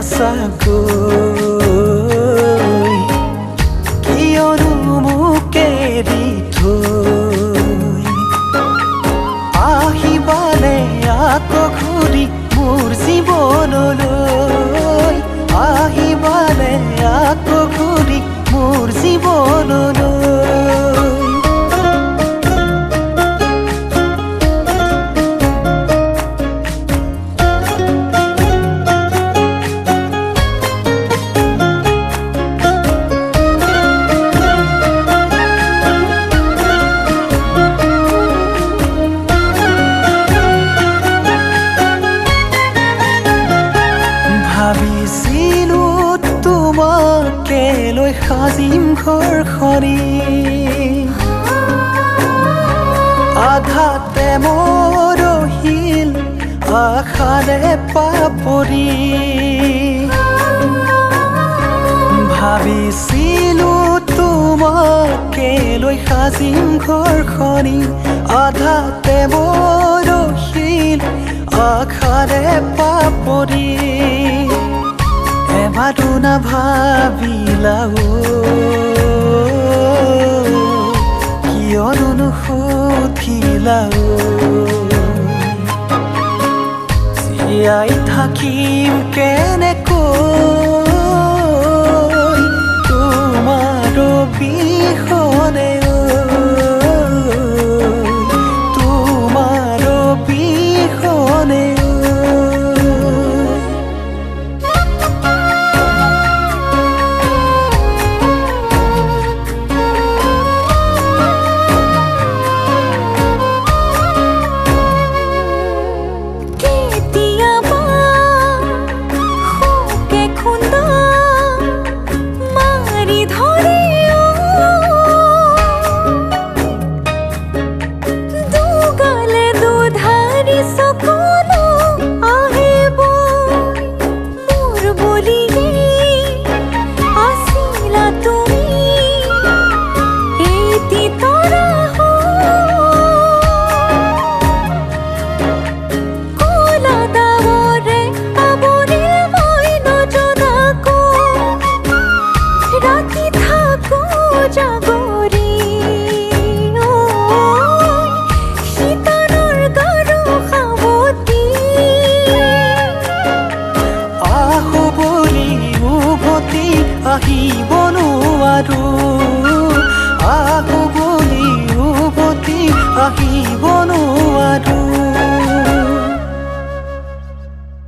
সঁচাকৈ কিয়নো মোক এৰি থৈ আহিবানে আকৌ ঘূৰি মোৰ জীৱনলৈ আহিবানে আকৌ ঘূৰি মোৰ জীৱনলৈ ভাবিছিলো তোমাকে লৈ সাজিম ঘৰখনি আঘাতে মৰহিল আশাৰে পাপৰি ভাবিছিলো তোমাকে লৈ সাজিম ঘৰখনি আঘাতে মৰহিল আশাৰে পাপৰি এবাৰো নাভাবিলা কিয়নো নুসুধিলা জীয়াই থাকিম কেনেকৈ তোমাৰ বিহনে তোমাৰ বিহনে আহিব মোৰ বুলি